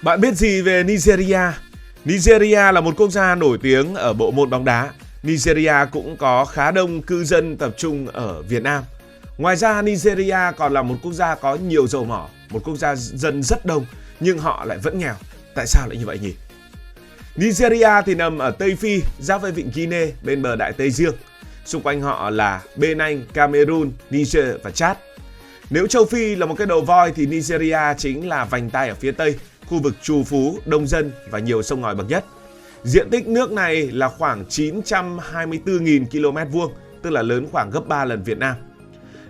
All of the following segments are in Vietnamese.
Bạn biết gì về Nigeria? Nigeria là một quốc gia nổi tiếng ở bộ môn bóng đá. Nigeria cũng có khá đông cư dân tập trung ở Việt Nam. Ngoài ra, Nigeria còn là một quốc gia có nhiều dầu mỏ, một quốc gia dân rất đông nhưng họ lại vẫn nghèo. Tại sao lại như vậy nhỉ? Nigeria thì nằm ở Tây Phi, giáp với vịnh Guinea bên bờ Đại Tây Dương. Xung quanh họ là Benin, Cameroon, Niger và Chad. Nếu châu Phi là một cái đầu voi thì Nigeria chính là vành tai ở phía Tây, khu vực trù phú, đông dân và nhiều sông ngòi bậc nhất. Diện tích nước này là khoảng 924.000 km vuông, tức là lớn khoảng gấp 3 lần Việt Nam.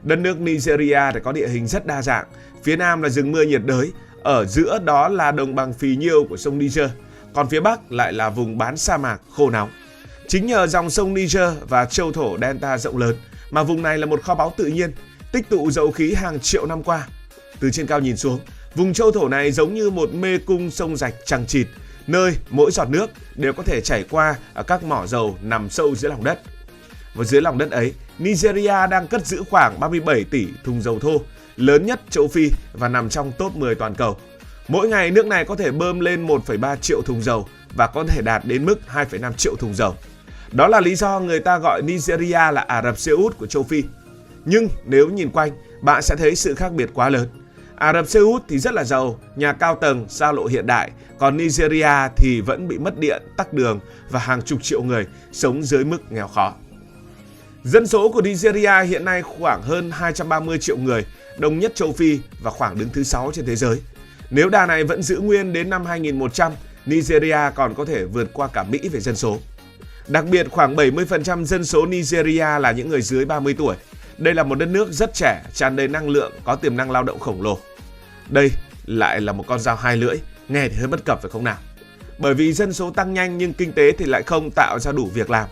Đất nước Nigeria thì có địa hình rất đa dạng. Phía Nam là rừng mưa nhiệt đới, ở giữa đó là đồng bằng phì nhiêu của sông Niger, còn phía Bắc lại là vùng bán sa mạc khô nóng. Chính nhờ dòng sông Niger và châu thổ delta rộng lớn mà vùng này là một kho báu tự nhiên, tích tụ dầu khí hàng triệu năm qua. Từ trên cao nhìn xuống, vùng châu thổ này giống như một mê cung sông rạch chằng chịt, nơi mỗi giọt nước đều có thể chảy qua ở các mỏ dầu nằm sâu dưới lòng đất. Và dưới lòng đất ấy, Nigeria đang cất giữ khoảng 37 tỷ thùng dầu thô, lớn nhất châu Phi và nằm trong top 10 toàn cầu. Mỗi ngày nước này có thể bơm lên 1,3 triệu thùng dầu và có thể đạt đến mức 2,5 triệu thùng dầu. Đó là lý do người ta gọi Nigeria là Ả Rập Xê Út của châu Phi. Nhưng nếu nhìn quanh, bạn sẽ thấy sự khác biệt quá lớn. Ả Rập Xê Út thì rất là giàu, nhà cao tầng, xa lộ hiện đại, còn Nigeria thì vẫn bị mất điện, tắc đường và hàng chục triệu người sống dưới mức nghèo khó. Dân số của Nigeria hiện nay khoảng hơn 230 triệu người, đông nhất châu Phi và khoảng đứng thứ 6 trên thế giới. Nếu đà này vẫn giữ nguyên đến năm 2100, Nigeria còn có thể vượt qua cả Mỹ về dân số. Đặc biệt, khoảng 70% dân số Nigeria là những người dưới 30 tuổi. Đây là một đất nước rất trẻ, tràn đầy năng lượng, có tiềm năng lao động khổng lồ. Đây lại là một con dao hai lưỡi, nghe thì hơi bất cập phải không nào? Bởi vì dân số tăng nhanh nhưng kinh tế thì lại không tạo ra đủ việc làm.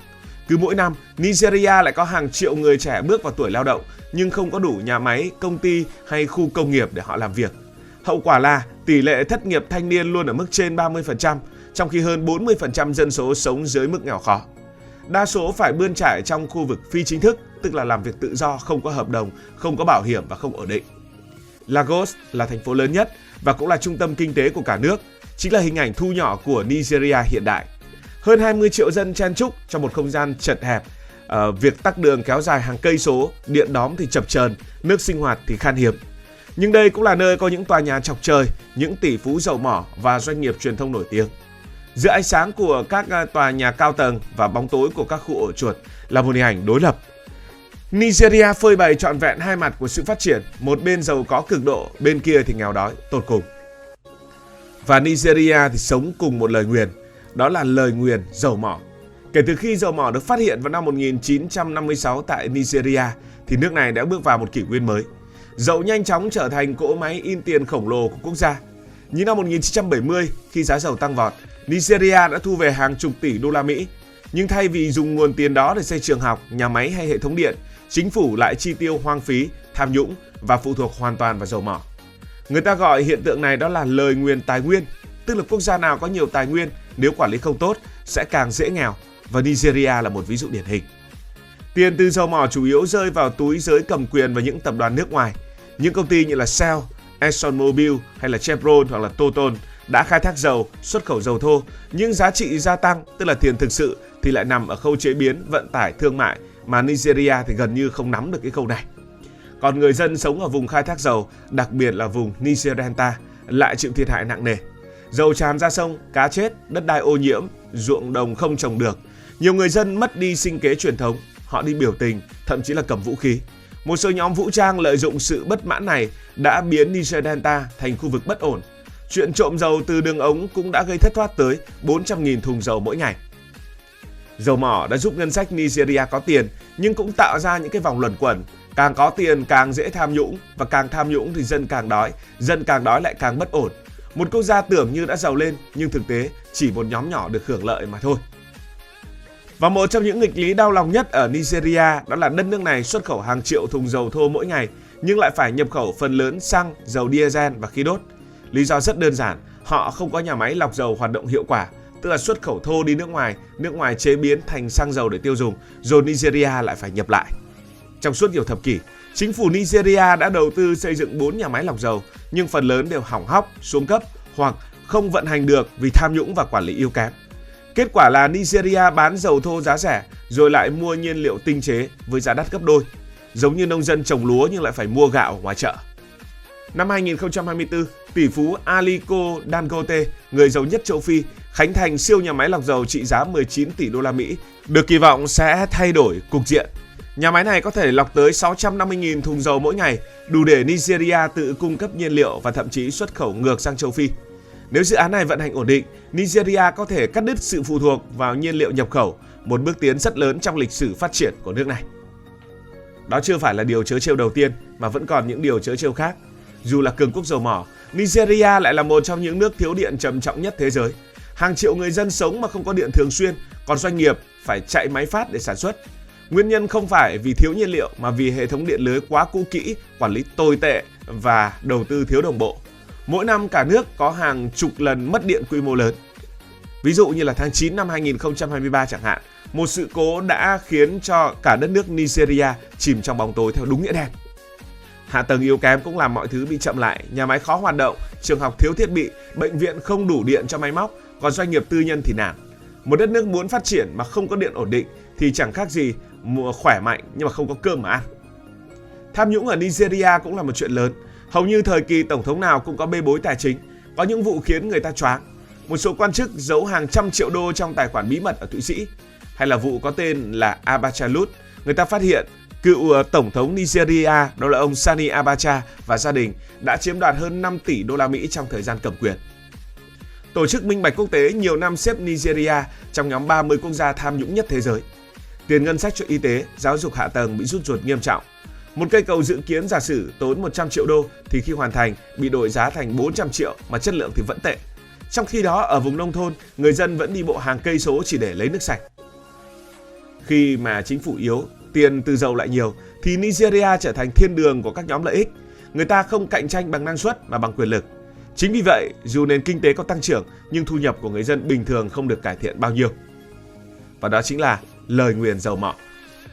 Cứ mỗi năm, Nigeria lại có hàng triệu người trẻ bước vào tuổi lao động nhưng không có đủ nhà máy, công ty hay khu công nghiệp để họ làm việc. Hậu quả là tỷ lệ thất nghiệp thanh niên luôn ở mức trên 30%, trong khi hơn 40% dân số sống dưới mức nghèo khó. Đa số phải bươn trải trong khu vực phi chính thức, tức là làm việc tự do, không có hợp đồng, không có bảo hiểm và không ổn định. Lagos là thành phố lớn nhất và cũng là trung tâm kinh tế của cả nước, chính là hình ảnh thu nhỏ của Nigeria hiện đại. Hơn 20 triệu dân chen chúc trong một không gian chật hẹp, việc tắc đường kéo dài hàng cây số, điện đóm thì chập chờn, nước sinh hoạt thì khan hiếm. Nhưng đây cũng là nơi có những tòa nhà chọc trời, những tỷ phú dầu mỏ và doanh nghiệp truyền thông nổi tiếng. Giữa ánh sáng của các tòa nhà cao tầng và bóng tối của các khu ổ chuột là một hình ảnh đối lập. Nigeria phơi bày trọn vẹn hai mặt của sự phát triển, một bên giàu có cực độ, bên kia thì nghèo đói tột cùng. Và Nigeria thì sống cùng một lời nguyền, đó là lời nguyền dầu mỏ. Kể từ khi dầu mỏ được phát hiện vào năm 1956 tại Nigeria thì nước này đã bước vào một kỷ nguyên mới. Dầu nhanh chóng trở thành cỗ máy in tiền khổng lồ của quốc gia. Như năm 1970, khi giá dầu tăng vọt, Nigeria đã thu về hàng chục tỷ đô la Mỹ. Nhưng thay vì dùng nguồn tiền đó để xây trường học, nhà máy hay hệ thống điện, chính phủ lại chi tiêu hoang phí, tham nhũng và phụ thuộc hoàn toàn vào dầu mỏ. Người ta gọi hiện tượng này đó là lời nguyền tài nguyên, tức là quốc gia nào có nhiều tài nguyên, nếu quản lý không tốt sẽ càng dễ nghèo, và Nigeria là một ví dụ điển hình. Tiền từ dầu mỏ chủ yếu rơi vào túi giới cầm quyền và những tập đoàn nước ngoài. Những công ty như là Shell, ExxonMobil hay là Chevron hoặc là Total đã khai thác dầu, xuất khẩu dầu thô, nhưng giá trị gia tăng, tức là tiền thực sự thì lại nằm ở khâu chế biến, vận tải, thương mại mà Nigeria thì gần như không nắm được cái khâu này. Còn người dân sống ở vùng khai thác dầu, đặc biệt là vùng Niger Delta, lại chịu thiệt hại nặng nề. Dầu tràn ra sông, cá chết, đất đai ô nhiễm, ruộng đồng không trồng được. Nhiều người dân mất đi sinh kế truyền thống, họ đi biểu tình, thậm chí là cầm vũ khí. Một số nhóm vũ trang lợi dụng sự bất mãn này đã biến Niger Delta thành khu vực bất ổn. Chuyện trộm dầu từ đường ống cũng đã gây thất thoát tới 400.000 thùng dầu mỗi ngày. Dầu mỏ đã giúp ngân sách Nigeria có tiền, nhưng cũng tạo ra những cái vòng luẩn quẩn. Càng có tiền càng dễ tham nhũng, và càng tham nhũng thì dân càng đói lại càng bất ổn. Một quốc gia tưởng như đã giàu lên, nhưng thực tế chỉ một nhóm nhỏ được hưởng lợi mà thôi. Và một trong những nghịch lý đau lòng nhất ở Nigeria đó là đất nước này xuất khẩu hàng triệu thùng dầu thô mỗi ngày, nhưng lại phải nhập khẩu phần lớn xăng, dầu diesel và khí đốt. Lý do rất đơn giản, họ không có nhà máy lọc dầu hoạt động hiệu quả, tức là xuất khẩu thô đi nước ngoài chế biến thành xăng dầu để tiêu dùng, rồi Nigeria lại phải nhập lại. Trong suốt nhiều thập kỷ, chính phủ Nigeria đã đầu tư xây dựng 4 nhà máy lọc dầu, nhưng phần lớn đều hỏng hóc, xuống cấp hoặc không vận hành được vì tham nhũng và quản lý yếu kém. Kết quả là Nigeria bán dầu thô giá rẻ rồi lại mua nhiên liệu tinh chế với giá đắt gấp đôi, giống như nông dân trồng lúa nhưng lại phải mua gạo ở ngoài chợ. Năm 2024, tỷ phú Aliko Dangote, người giàu nhất châu Phi, khánh thành siêu nhà máy lọc dầu trị giá 19 tỷ đô la Mỹ, được kỳ vọng sẽ thay đổi cục diện. Nhà máy này có thể lọc tới 650.000 thùng dầu mỗi ngày, đủ để Nigeria tự cung cấp nhiên liệu và thậm chí xuất khẩu ngược sang châu Phi. Nếu dự án này vận hành ổn định, Nigeria có thể cắt đứt sự phụ thuộc vào nhiên liệu nhập khẩu, một bước tiến rất lớn trong lịch sử phát triển của nước này. Đó chưa phải là điều trớ trêu đầu tiên, mà vẫn còn những điều trớ trêu khác. Dù là cường quốc dầu mỏ, Nigeria lại là một trong những nước thiếu điện trầm trọng nhất thế giới. Hàng triệu người dân sống mà không có điện thường xuyên, còn doanh nghiệp phải chạy máy phát để sản xuất. Nguyên nhân không phải vì thiếu nhiên liệu mà vì hệ thống điện lưới quá cũ kỹ, quản lý tồi tệ và đầu tư thiếu đồng bộ. Mỗi năm cả nước có hàng chục lần mất điện quy mô lớn. Ví dụ như là tháng 9 năm 2023 chẳng hạn, một sự cố đã khiến cho cả đất nước Nigeria chìm trong bóng tối theo đúng nghĩa đen. Hạ tầng yếu kém cũng làm mọi thứ bị chậm lại, nhà máy khó hoạt động, trường học thiếu thiết bị, bệnh viện không đủ điện cho máy móc, còn doanh nghiệp tư nhân thì nản. Một đất nước muốn phát triển mà không có điện ổn định thì chẳng khác gì mùa khỏe mạnh nhưng mà không có cơm mà ăn. Tham nhũng ở Nigeria cũng là một chuyện lớn. Hầu như thời kỳ tổng thống nào cũng có bê bối tài chính, có những vụ khiến người ta choáng. Một số quan chức giấu hàng trăm triệu đô trong tài khoản bí mật ở Thụy Sĩ. Hay là vụ có tên là Abacha Loot, người ta phát hiện cựu tổng thống Nigeria, đó là ông Sani Abacha và gia đình đã chiếm đoạt hơn 5 tỷ đô la Mỹ trong thời gian cầm quyền. Tổ chức Minh bạch Quốc tế nhiều năm xếp Nigeria trong nhóm 30 quốc gia tham nhũng nhất thế giới. Tiền ngân sách cho y tế, giáo dục hạ tầng bị rút ruột nghiêm trọng. Một cây cầu dự kiến giả sử tốn 100 triệu đô thì khi hoàn thành bị đội giá thành 400 triệu mà chất lượng thì vẫn tệ. Trong khi đó ở vùng nông thôn, người dân vẫn đi bộ hàng cây số chỉ để lấy nước sạch. Khi mà chính phủ yếu, tiền từ dầu lại nhiều thì Nigeria trở thành thiên đường của các nhóm lợi ích. Người ta không cạnh tranh bằng năng suất mà bằng quyền lực. Chính vì vậy, dù nền kinh tế có tăng trưởng nhưng thu nhập của người dân bình thường không được cải thiện bao nhiêu. Và đó chính là lời nguyền dầu mỏ.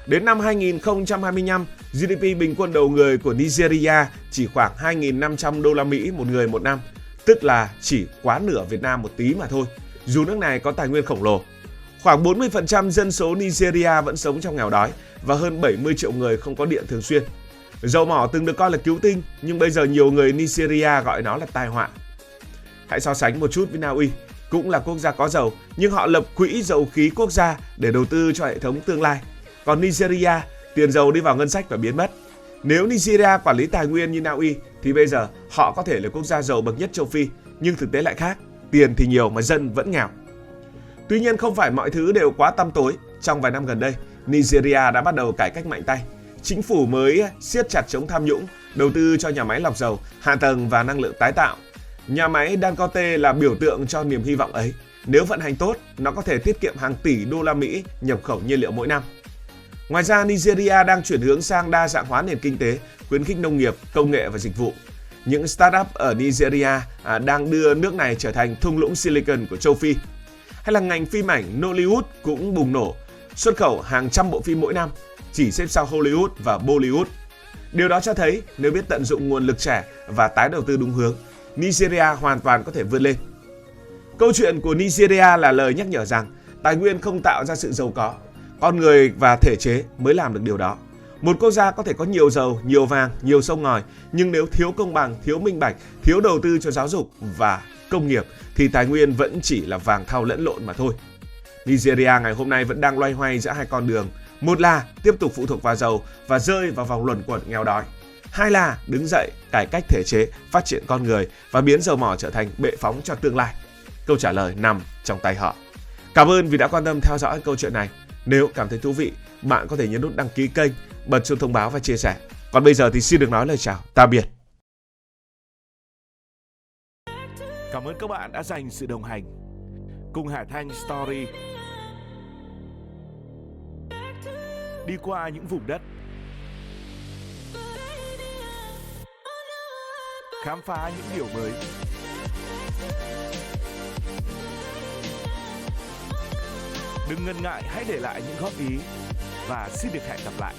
Đến năm 2025, GDP bình quân đầu người của Nigeria chỉ khoảng 2.500 đô la Mỹ một người một năm, tức là chỉ quá nửa Việt Nam một tí mà thôi, dù nước này có tài nguyên khổng lồ. Khoảng 40% dân số Nigeria vẫn sống trong nghèo đói và hơn 70 triệu người không có điện thường xuyên. Dầu mỏ từng được coi là cứu tinh, nhưng bây giờ nhiều người Nigeria gọi nó là tai họa. Hãy so sánh một chút với Na Uy, cũng là quốc gia có dầu, nhưng họ lập quỹ dầu khí quốc gia để đầu tư cho hệ thống tương lai. Còn Nigeria, tiền dầu đi vào ngân sách và biến mất. Nếu Nigeria quản lý tài nguyên như Na Uy thì bây giờ họ có thể là quốc gia giàu bậc nhất châu Phi, nhưng thực tế lại khác, tiền thì nhiều mà dân vẫn nghèo. Tuy nhiên không phải mọi thứ đều quá tăm tối. Trong vài năm gần đây, Nigeria đã bắt đầu cải cách mạnh tay. Chính phủ mới siết chặt chống tham nhũng, đầu tư cho nhà máy lọc dầu, hạ tầng và năng lượng tái tạo. Nhà máy Dangote là biểu tượng cho niềm hy vọng ấy. Nếu vận hành tốt, nó có thể tiết kiệm hàng tỷ đô la Mỹ nhập khẩu nhiên liệu mỗi năm. Ngoài ra, Nigeria đang chuyển hướng sang đa dạng hóa nền kinh tế, khuyến khích nông nghiệp, công nghệ và dịch vụ. Những startup ở Nigeria đang đưa nước này trở thành thung lũng Silicon của châu Phi. Hay là ngành phim ảnh Nollywood cũng bùng nổ, xuất khẩu hàng trăm bộ phim mỗi năm, chỉ xếp sau Hollywood và Bollywood. Điều đó cho thấy nếu biết tận dụng nguồn lực trẻ và tái đầu tư đúng hướng, Nigeria hoàn toàn có thể vươn lên. Câu chuyện của Nigeria là lời nhắc nhở rằng tài nguyên không tạo ra sự giàu có, con người và thể chế mới làm được điều đó. Một quốc gia có thể có nhiều dầu, nhiều vàng, nhiều sông ngòi, nhưng nếu thiếu công bằng, thiếu minh bạch, thiếu đầu tư cho giáo dục và công nghiệp thì tài nguyên vẫn chỉ là vàng thau lẫn lộn mà thôi. Nigeria ngày hôm nay vẫn đang loay hoay giữa hai con đường. Một là tiếp tục phụ thuộc vào dầu và rơi vào vòng luẩn quẩn nghèo đói. Hai là đứng dậy, cải cách thể chế, phát triển con người và biến dầu mỏ trở thành bệ phóng cho tương lai. Câu trả lời nằm trong tay họ. Cảm ơn vì đã quan tâm theo dõi câu chuyện này. Nếu cảm thấy thú vị, bạn có thể nhấn nút đăng ký kênh, bật chuông thông báo và chia sẻ. Còn bây giờ thì xin được nói lời chào, tạm biệt. Cảm ơn các bạn đã dành sự đồng hành cùng Hải Thanh Story. Đi qua những vùng đất, khám phá những điều mới. Đừng ngần ngại, hãy để lại những góp ý và xin được hẹn gặp lại.